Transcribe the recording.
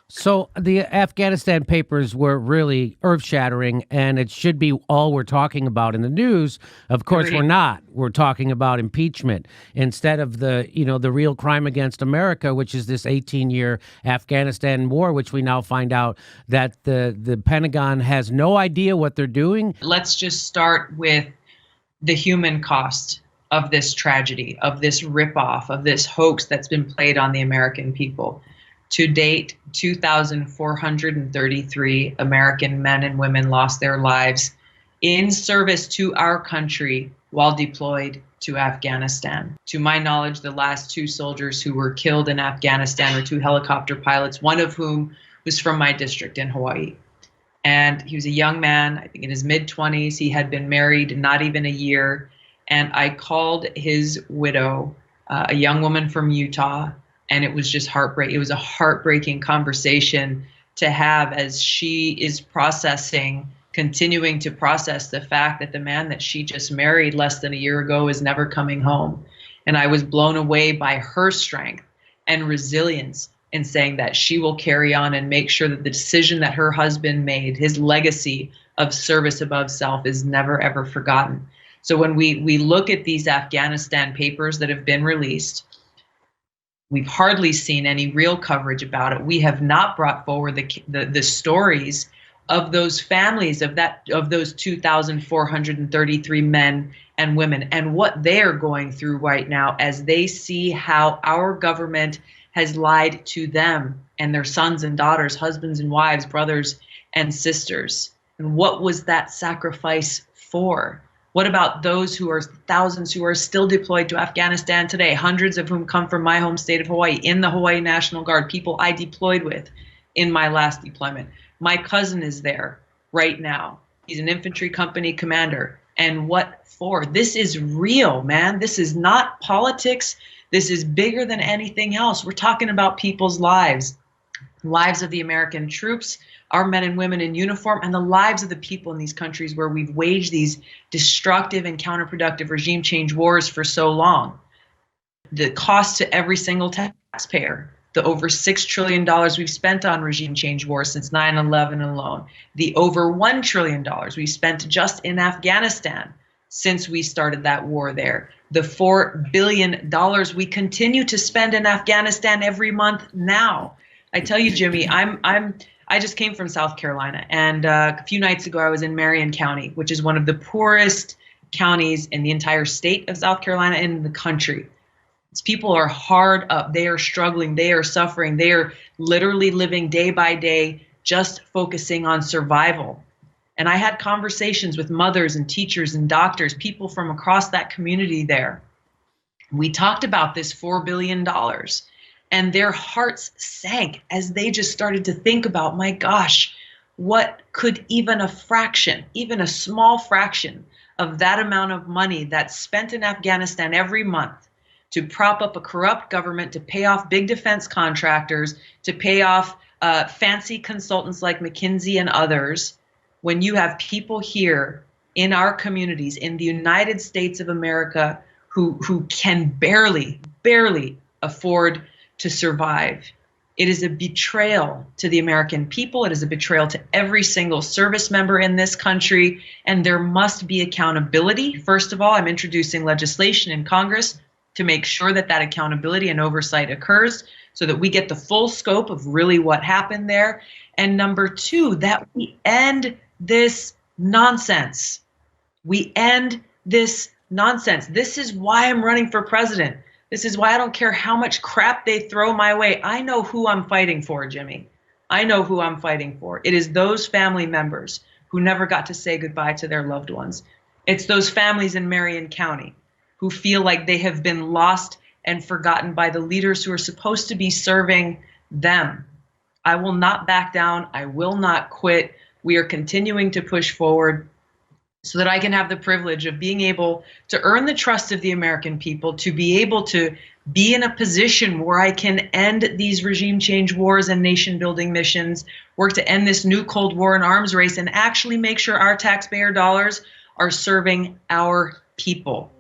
So the Afghanistan papers were really earth-shattering, and it should be all we're talking about in the news. Of course, we're Agreed. not. We're talking about impeachment instead of the real crime against America, which is this 18-year Afghanistan war, which we now find out that the Pentagon has no idea what they're doing. Let's just start with the human cost of this tragedy, of this ripoff, of this hoax that's been played on the American people. To date, 2,433 American men and women lost their lives in service to our country while deployed to Afghanistan. To my knowledge, the last two soldiers who were killed in Afghanistan were two helicopter pilots, one of whom was from my district in Hawaii. And he was a young man, I think in his mid-20s. He had been married not even a year. And I called his widow, a young woman from Utah, and it was just heartbreaking. It was a heartbreaking conversation to have as she is continuing to process the fact that the man that she just married less than a year ago is never coming home. And I was blown away by her strength and resilience in saying that she will carry on and make sure that the decision that her husband made, his legacy of service above self, is never, ever forgotten. So when we look at these Afghanistan papers that have been released, we've hardly seen any real coverage about it. We have not brought forward the stories of those families, of those 2,433 men and women, and what they are going through right now as they see how our government has lied to them and their sons and daughters, husbands and wives, brothers and sisters. And what was that sacrifice for? What about those thousands who are still deployed to Afghanistan today, hundreds of whom come from my home state of Hawaii, in the Hawaii National Guard, people I deployed with in my last deployment. My cousin is there right now. He's an infantry company commander. And what for? This is real, man. This is not politics. This is bigger than anything else. We're talking about people's lives, lives of the American troops, our men and women in uniform, and the lives of the people in these countries where we've waged these destructive and counterproductive regime change wars for so long. The cost to every single taxpayer, the over $6 trillion we've spent on regime change wars since 9/11 alone, the over $1 trillion we've spent just in Afghanistan since we started that war there, the $4 billion we continue to spend in Afghanistan every month now. I tell you, Jimmy, I just came from South Carolina, and a few nights ago I was in Marion County, which is one of the poorest counties in the entire state of South Carolina and in the country. These people are hard up. They are struggling. They are suffering. They are literally living day by day, just focusing on survival. And I had conversations with mothers and teachers and doctors, people from across that community there. We talked about this $4 billion. And their hearts sank as they just started to think about, my gosh, what could even a fraction, even a small fraction of that amount of money that's spent in Afghanistan every month to prop up a corrupt government, to pay off big defense contractors, to pay off fancy consultants like McKinsey and others, when you have people here in our communities in the United States of America who can barely afford to survive. It is a betrayal to the American people. It is a betrayal to every single service member in this country. And there must be accountability. First of all, I'm introducing legislation in Congress to make sure that that accountability and oversight occurs so that we get the full scope of really what happened there. And number two, that we end this nonsense. We end this nonsense. This is why I'm running for president. This is why I don't care how much crap they throw my way. I know who I'm fighting for, Jimmy. I know who I'm fighting for. It is those family members who never got to say goodbye to their loved ones. It's those families in Marion County who feel like they have been lost and forgotten by the leaders who are supposed to be serving them. I will not back down. I will not quit. We are continuing to push forward so that I can have the privilege of being able to earn the trust of the American people, to be able to be in a position where I can end these regime change wars and nation building missions, work to end this new Cold War and arms race, and actually make sure our taxpayer dollars are serving our people.